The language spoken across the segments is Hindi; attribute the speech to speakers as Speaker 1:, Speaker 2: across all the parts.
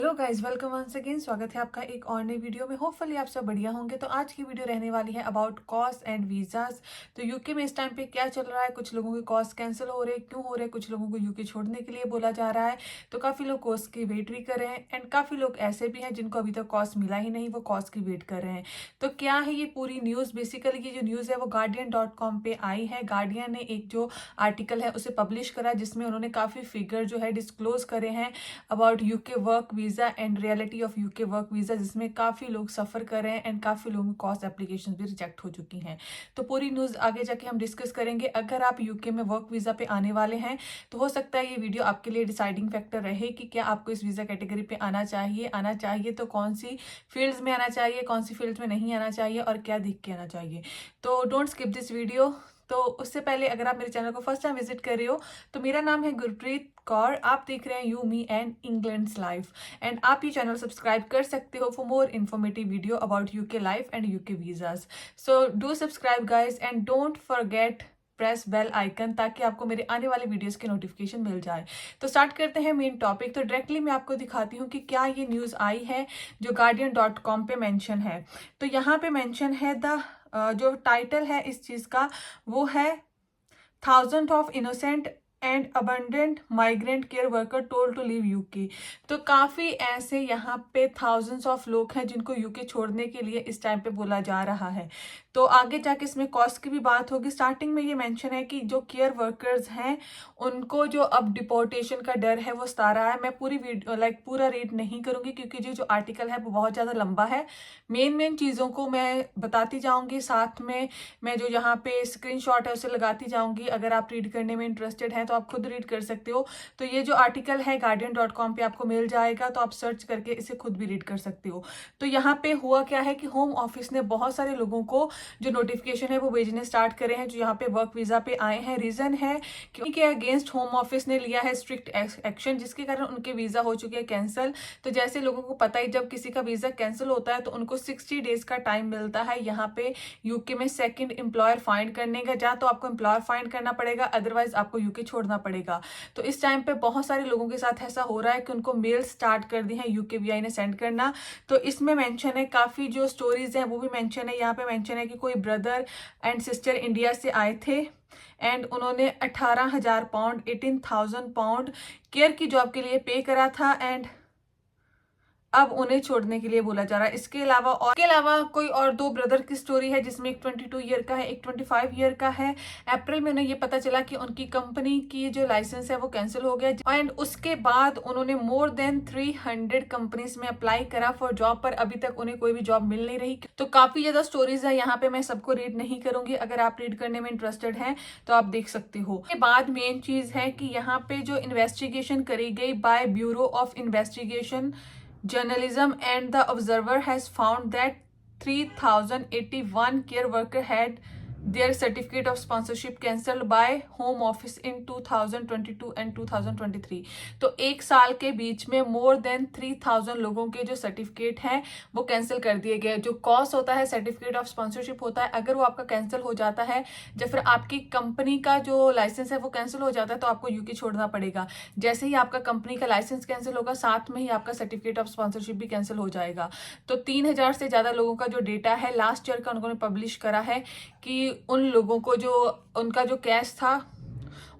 Speaker 1: Hello guys, welcome once again. स्वागत है आपका एक और नई वीडियो में। होपफुली आप सब बढ़िया होंगे। तो आज की वीडियो रहने वाली है अबाउट कॉस एंड वीज़ाज। तो यूके में इस टाइम पे क्या चल रहा है, कुछ लोगों के कॉस कैंसिल हो रहे हैं, क्यों हो रहे हैं, कुछ लोगों को यूके छोड़ने के लिए बोला जा रहा है। तो काफ़ी लोग कॉस की वेट भी कर रहे हैं एंड काफ़ी लोग ऐसे भी हैं जिनको अभी तक कॉस मिला ही नहीं, वो कॉस की वेट कर रहे हैं। तो क्या है ये पूरी न्यूज़? बेसिकली ये जो न्यूज़ है वो guardian.com पे आई है। गार्डियन ने एक जो आर्टिकल है उसे पब्लिश करा जिसमें उन्होंने काफ़ी फिगर जो है डिस्क्लोज करे हैं about UK work visa and reality of UK work visa, जिसमें काफ़ी लोग सफ़र कर रहे हैं एंड काफ़ी लोगों की कॉस्ट एप्लीकेशन भी रिजेक्ट हो चुकी हैं। तो पूरी न्यूज़ आगे जाके हम डिस्कस करेंगे। अगर आप यूके में वर्क वीज़ा पे आने वाले हैं तो हो सकता है ये वीडियो आपके लिए डिसाइडिंग फैक्टर रहे कि क्या आपको इस वीज़ा कैटेगरी पे आना चाहिए तो कौन सी फील्ड्स में आना चाहिए, कौन सी फील्ड्स में नहीं आना चाहिए और क्या दिख के आना चाहिए। तो डोंट स्किप दिस वीडियो। तो उससे पहले अगर आप मेरे चैनल को फर्स्ट टाइम विजिट कर रहे हो तो मेरा नाम है गुरप्रीत कौर। आप देख रहे हैं you me and England's life and आप ये चैनल सब्सक्राइब कर सकते हो for more informative video about UK life and UK visas. So do subscribe guys and don't forget press bell icon ताकि आपको मेरे आने वाले वीडियोस के नोटिफिकेशन मिल जाए। तो स्टार्ट करते हैं मेन टॉपिक। तो डायरेक्टली मैं आपको दिखाती हूँ कि क्या ये न्यूज़ आई है जो guardian.com पे मेंशन है। तो यहाँ पे मेंशन है जो टाइटल है इस चीज़ का वो है thousand of innocent and abundant migrant care worker told to leave UK. तो काफ़ी ऐसे यहाँ पे थाउजेंड्स ऑफ लोग हैं जिनको यूके छोड़ने के लिए इस टाइम पे बोला जा रहा है। तो आगे जाके इसमें कॉस्ट की भी बात होगी। स्टार्टिंग में ये मेंशन है कि जो केयर वर्कर्स हैं उनको जो अब डिपोर्टेशन का डर है वो सता रहा है। मैं पूरी वीडियो पूरा रीड नहीं करूँगी क्योंकि जो आर्टिकल है वो बहुत ज़्यादा लंबा है। मेन चीज़ों को मैं बताती जाऊँगी, साथ में मैं जो यहाँ पे स्क्रीनशॉट है उसे लगाती जाऊँगी। अगर आप रीड करने में इंटरेस्टेड हैं तो आप खुद रीड कर सकते हो। तो ये जो आर्टिकल है guardian.com पे आपको मिल जाएगा, तो आप सर्च करके इसे खुद भी रीड कर सकते हो। तो यहाँ पे हुआ क्या है कि होम ऑफिस ने बहुत सारे लोगों को जो नोटिफिकेशन है वो भेजने स्टार्ट करे हैं जो यहाँ पे वर्क वीज़ा पे आए हैं। रीज़न है कि उनके अगेंस्ट होम ऑफिस ने लिया है स्ट्रिक्ट एक्शन, जिसके कारण उनके वीज़ा हो चुके हैं कैंसिल। तो जैसे लोगों को पता ही, जब किसी का वीज़ा कैंसिल होता है तो उनको 60 डेज का टाइम मिलता है यहाँ पे यूके में सेकंड एम्प्लॉयर फाइंड करने का। या तो आपको एम्प्लॉयर फाइंड करना पड़ेगा, अदरवाइज आपको यूके छोड़ना पड़ेगा। तो इस टाइम पे बहुत सारे लोगों के साथ ऐसा हो रहा है कि उनको मेल स्टार्ट कर दी है यूकेवीआई ने सेंड करना। तो इसमें मेंशन है काफ़ी जो स्टोरीज हैं वो भी मेंशन है। यहाँ पे मेंशन है कि कोई ब्रदर एंड सिस्टर इंडिया से आए थे एंड उन्होंने 18,000 पाउंड 18,000 पाउंड केयर की जॉब के लिए पे करा था एंड अब उन्हें छोड़ने के लिए बोला जा रहा है। इसके अलावा कोई और दो ब्रदर की स्टोरी है जिसमें एक 22 ईयर का है, एक 25 ईयर का है। अप्रैल में उन्हें ये पता चला कि उनकी कंपनी की जो लाइसेंस है वो कैंसिल हो गया एंड उसके बाद उन्होंने मोर देन 300 कंपनीज में अप्लाई करा फॉर जॉब, पर अभी तक उन्हें कोई भी जॉब मिल नहीं रही। तो काफी ज्यादा स्टोरीज है यहाँ पे, मैं सबको रीड नहीं करूंगी। अगर आप रीड करने में इंटरेस्टेड हैं तो आप देख सकते हो। उसके बाद मेन चीज है कि यहाँ पे जो इन्वेस्टिगेशन करी गई by bureau of investigation Journalism and the Observer has found that 3,081 care worker had their certificate of sponsorship cancelled by Home Office in 2022 and 2023। तो एक साल के बीच में मोर देन 3,000 लोगों के जो सर्टिफिकेट हैं वो कैंसिल कर दिए गए। जो कॉस्ट होता है सर्टिफिकेट ऑफ स्पॉन्सरशिप होता है, अगर वो आपका कैंसिल हो जाता है या फिर आपकी कंपनी का जो लाइसेंस है वो कैंसिल हो जाता है तो आपको यूके छोड़ना पड़ेगा। जैसे ही आपका कंपनी का लाइसेंस कैंसिल होगा साथ में ही आपका सर्टिफिकेट ऑफ स्पॉन्सरशिप भी कैंसिल हो जाएगा। तो 3,000 से ज़्यादा लोगों का जो डेटा है लास्ट ईयर का उन्होंने पब्लिश करा है कि उन लोगों को जो उनका जो कैश था,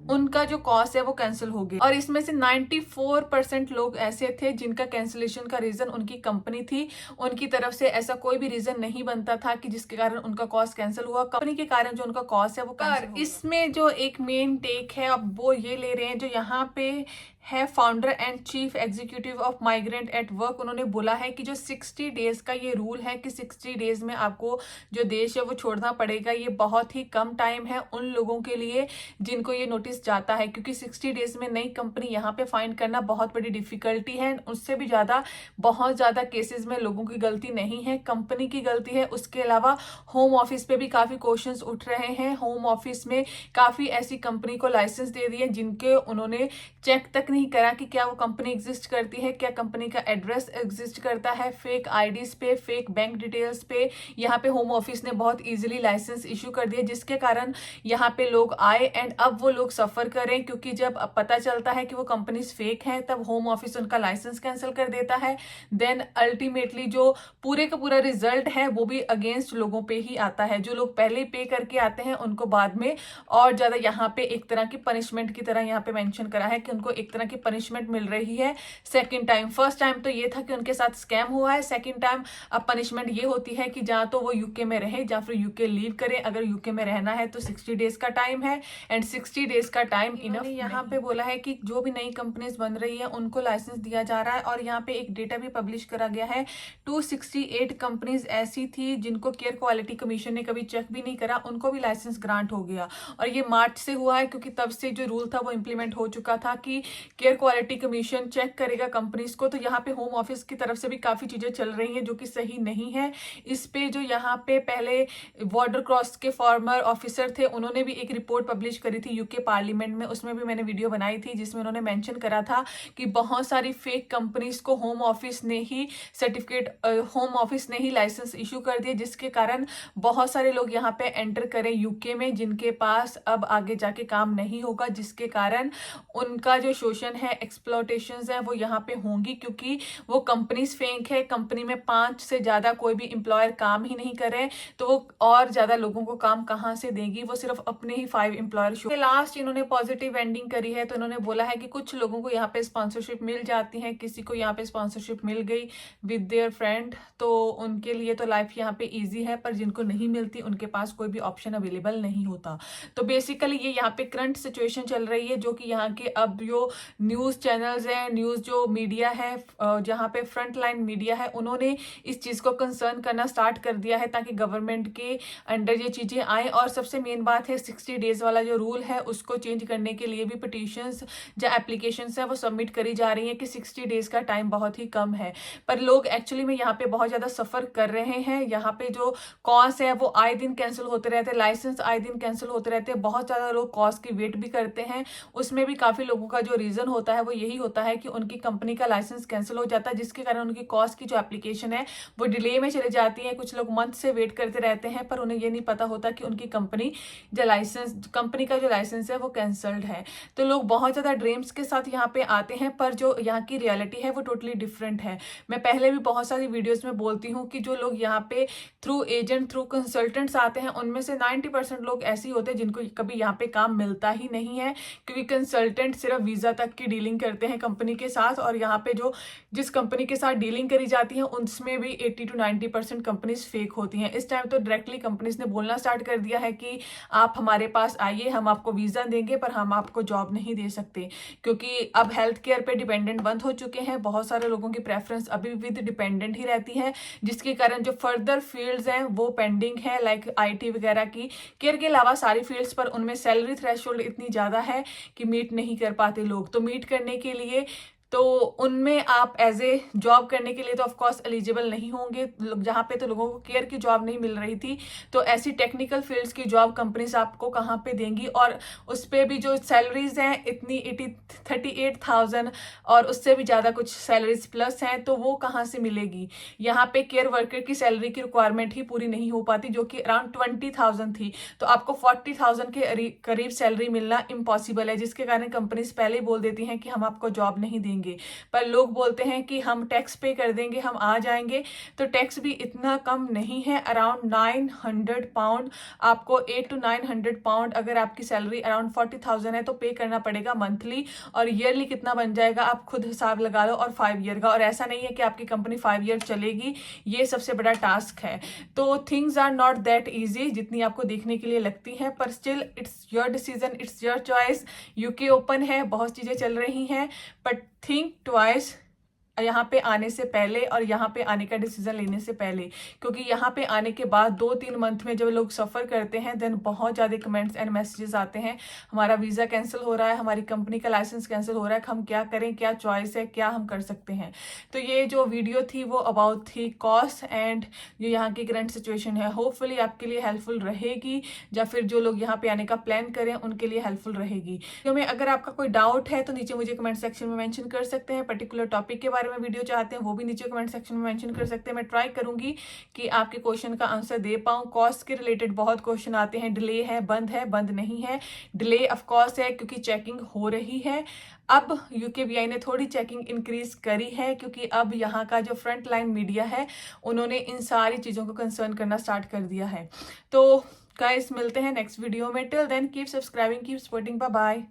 Speaker 1: उनका जो कॉस्ट है वो कैंसिल हो गया। और इसमें से 94% लोग ऐसे थे जिनका कैंसिलेशन का रीजन उनकी कंपनी थी। उनकी तरफ से ऐसा कोई भी रीजन नहीं बनता था कि जिसके कारण उनका कॉस्ट कैंसिल हुआ। कंपनी के कारण जो उनका कॉस्ट है वो कैंसिल हुआ। इसमें जो एक मेन टेक है अब वो ये ले रहे हैं जो यहाँ पे है founder and chief executive of migrant at work. उन्होंने बोला है कि जो 60 डेज का ये रूल है कि 60 डेज में आपको जो देश है वो छोड़ना पड़ेगा, ये बहुत ही कम टाइम है उन लोगों के लिए जिनको ये नोटिस जाता है, क्योंकि 60 डेज में नई कंपनी यहाँ पे फाइंड करना बहुत बड़ी डिफिकल्टी है। उससे भी ज़्यादा बहुत ज़्यादा केसेस में लोगों की गलती नहीं है, कंपनी की गलती है। उसके अलावा होम ऑफिस पे भी काफ़ी क्वेश्चंस उठ रहे हैं। होम ऑफिस में काफ़ी ऐसी कंपनी को लाइसेंस दे दिए जिनके उन्होंने चेक तक नहीं करा कि क्या वो कंपनी एग्जिस्ट करती है, क्या कंपनी का एड्रेस एग्जिस्ट करता है, फेक आईडीज पे, फेक बैंक डिटेल्स पे यहाँ पे होम ऑफिस ने बहुत इजीली लाइसेंस इशू कर दिया, जिसके कारण यहाँ पे लोग आए एंड अब वो लोग सफर करें, क्योंकि जब अब पता चलता है कि वो कंपनीज फेक हैं तब होम ऑफिस उनका लाइसेंस कैंसिल कर देता है। देन अल्टीमेटली जो पूरे का पूरा रिजल्ट है वो भी अगेंस्ट लोगों पे ही आता है। जो लोग पहले पे करके आते हैं उनको बाद में और ज्यादा यहाँ पे एक तरह की पनिशमेंट की तरह यहाँ पे मेंशन करा है कि उनको एक तरह की पनिशमेंट मिल रही है सेकंड टाइम। फर्स्ट टाइम तो ये था कि उनके साथ स्कैम हुआ है, सेकंड टाइम अब पनिशमेंट ये होती है कि जहाँ तो वो यूके में रहे या फिर यूके लीव करें। अगर यूके में रहना है तो 60 डेज का टाइम है एंड 60 डेज का टाइम इनफ। यहाँ पे बोला है कि जो भी नई कंपनीज बन रही है उनको लाइसेंस दिया जा रहा है और यहाँ पे एक डेटा भी पब्लिश करा गया है। 268 कंपनीज ऐसी थी जिनको केयर क्वालिटी कमीशन ने कभी चेक भी नहीं करा, उनको भी लाइसेंस ग्रांट हो गया। और ये मार्च से हुआ है क्योंकि तब से जो रूल था वो इम्प्लीमेंट हो चुका था कि केयर क्वालिटी कमीशन चेक करेगा कंपनीज को। तो यहाँ पे होम ऑफिस की तरफ से भी काफी चीजें चल रही हैं जो कि सही नहीं है। इस पे जो यहाँ पे पहले बॉर्डर क्रॉस के फॉर्मर ऑफिसर थे उन्होंने भी एक रिपोर्ट पब्लिश करी थी यूके पार्लियामेंट में, उसमें भी मैंने वीडियो बनाई थी जिसमें उन्होंने मेंशन करा था कि बहुत सारी फेक कंपनीज को होम ऑफिस ने ही होम ऑफिस ने ही लाइसेंस इशू कर दिए, जिसके कारण बहुत सारे लोग यहाँ पे एंटर करें यूके में जिनके पास अब आगे जाके काम नहीं होगा, जिसके कारण उनका जो शोषण है, एक्सप्लॉयटेशंस है वो यहाँ पे होंगी, क्योंकि वो कंपनीज फेक है। कंपनी में 5 से ज्यादा कोई भी एम्प्लॉयर काम ही नहीं करे तो वो और ज्यादा लोगों को काम कहाँ से देगी, वो सिर्फ अपने ही 5 एम्प्लॉयर शो। लास्ट इन्होंने पॉजिटिव एंडिंग करी है तो इन्होंने बोला है कि कुछ लोगों को यहाँ पे स्पॉन्सरशिप मिल जाती है, किसी को यहाँ पे स्पॉन्सरशिप मिल गई विद देयर फ्रेंड तो उनके लिए तो लाइफ यहाँ पे इजी है, पर जिनको नहीं मिलती उनके पास कोई भी ऑप्शन अवेलेबल नहीं होता। तो बेसिकली ये यहाँ पे करंट सिचुएशन चल रही है जो कि यहाँ के अब जो न्यूज चैनल्स हैं, न्यूज जो मीडिया है, जहाँ पे फ्रंट लाइन मीडिया है, उन्होंने इस चीज को कंसर्न करना स्टार्ट कर दिया है ताकि गवर्नमेंट के अंडर ये चीजें आए। और सबसे मेन बात है 60 डेज वाला जो रूल है उसको चेंज करने के लिए भी पिटीशंस या एप्लीकेशंस है वो सबमिट करी जा रही है कि 60 डेज का टाइम बहुत ही कम है, पर लोग एक्चुअली में यहाँ पे बहुत ज्यादा सफर कर रहे हैं। यहाँ पे जो कॉज है वो आए दिन कैंसिल होते रहते हैं, लाइसेंस आए दिन कैंसिल होते रहते हैं, बहुत ज्यादा लोग कॉज की वेट भी करते हैं। उसमें भी काफी लोगों का जो रीजन होता है वो यही होता है कि उनकी कंपनी का लाइसेंस कैंसिल हो जाता है, जिसके कारण उनकी कॉज की जो एप्लीकेशन है वो डिले में चले जाती है। कुछ लोग मंथ से वेट करते रहते हैं पर उन्हें ये नहीं पता होता कि उनकी कंपनी का जो लाइसेंस है वो कैंसल्ड है। तो लोग बहुत ज्यादा ड्रीम्स के साथ यहाँ पे आते हैं, पर जो यहाँ की रियलिटी है वो टोटली डिफरेंट है। मैं पहले भी बहुत सारी वीडियोस में बोलती हूँ कि जो लोग यहाँ पे थ्रू एजेंट, थ्रू कंसल्टेंट्स आते हैं उनमें से 90% लोग ऐसे ही होते हैं जिनको कभी यहाँ पे काम मिलता ही नहीं है, क्योंकि कंसल्टेंट सिर्फ वीजा तक की डीलिंग करते हैं कंपनी के साथ, और यहाँ पे जो जिस कंपनी के साथ डीलिंग करी जाती है उसमें भी 80 to 90% कंपनीज फेक होती हैं। इस टाइम तो डायरेक्टली कंपनीज ने बोलना स्टार्ट कर दिया है कि आप हमारे पास आइए, हम आपको वीजा देंगे पर हम आपको जॉब नहीं दे सकते, क्योंकि अब हेल्थ केयर पे डिपेंडेंट बंद हो चुके हैं। बहुत सारे लोगों की प्रेफरेंस अभी विद डिपेंडेंट ही रहती है, जिसके कारण जो फर्दर फील्ड्स हैं वो पेंडिंग है, लाइक IT वगैरह की। केयर के अलावा सारी फील्ड्स पर उनमें सैलरी थ्रेशोल्ड इतनी ज्यादा है कि मीट नहीं कर पाते लोग। तो मीट करने के लिए तो उनमें आप एज ए जॉब करने के लिए तो ऑफकोर्स एलिजिबल नहीं होंगे। जहाँ पे तो लोगों को केयर की जॉब नहीं मिल रही थी, तो ऐसी टेक्निकल फील्ड्स की जॉब कंपनीज आपको कहाँ पे देंगी, और उस पर भी जो सैलरीज हैं इतनी 38,000 और उससे भी ज़्यादा कुछ सैलरीज प्लस हैं, तो वो कहाँ से मिलेगी। यहाँ पे केयर वर्कर की सैलरी की रिक्वायरमेंट ही पूरी नहीं हो पाती जो कि अराउंड 20,000 थी, तो आपको 40,000 के करीब सैलरी मिलना इम्पॉसिबल है, जिसके कारण कंपनीज पहले ही बोल देती हैं कि हम आपको जॉब नहीं देंगे। पर लोग बोलते हैं कि हम टैक्स पे कर देंगे, हम आ जाएंगे, तो टैक्स भी इतना कम नहीं है, अराउंड 900 पाउंड आपको 8 to 900 पाउंड अगर आपकी सैलरी अराउंड 40,000 है तो पे करना पड़ेगा मंथली। और ईयरली कितना बन जाएगा आप खुद हिसाब लगा लो, और 5 ईयर का। और ऐसा नहीं है कि आपकी कंपनी 5 ईयर चलेगी, ये सबसे बड़ा टास्क है। तो things are not that easy जितनी आपको देखने के लिए लगती है, पर still it's your decision, it's your choice. UK open है, बहुत चीजें चल रही हैं, बट think twice यहाँ पे आने से पहले और यहाँ पे आने का डिसीजन लेने से पहले, क्योंकि यहाँ पे आने के बाद 2-3 मंथ में जब लोग सफ़र करते हैं देन बहुत ज़्यादा कमेंट्स एंड मैसेजेस आते हैं, हमारा वीज़ा कैंसिल हो रहा है, हमारी कंपनी का लाइसेंस कैंसिल हो रहा है, हम क्या करें, क्या चॉइस है, क्या हम कर सकते हैं। तो ये जो वीडियो थी वो अबाउट थी कॉस्ट एंड जो यहाँ की करंट सिचुएशन है, होपफुली आपके लिए हेल्पफुल रहेगी, या फिर जो लोग यहाँ पे आने का प्लान करें उनके लिए हेल्पफुल रहेगी। तो में अगर आपका कोई डाउट है तो नीचे मुझे कमेंट सेक्शन में मेंशन कर सकते हैं, पर्टिकुलर टॉपिक के बारे में वीडियो चाहते हैं वो भी नीचे कमेंट सेक्शन में मेंशन कर सकते हैं। मैं ट्राई करूंगी कि आपके क्वेश्चन का आंसर दे पाऊँ। कॉस्ट के रिलेटेड बहुत क्वेश्चन आते हैं, डिले है, बंद नहीं है। डिले ऑफ कोर्स है क्योंकि चेकिंग हो रही है। अब यूकेबीआई ने थोड़ी चेकिंग इंक्रीज करी है क्योंकि अब यहाँ का जो फ्रंट लाइन मीडिया है उन्होंने इन सारी चीज़ों को कंसर्न करना स्टार्ट कर दिया है। तो गाइस मिलते हैं नेक्स्ट वीडियो में। Till then keep subscribing, keep supporting, bye bye.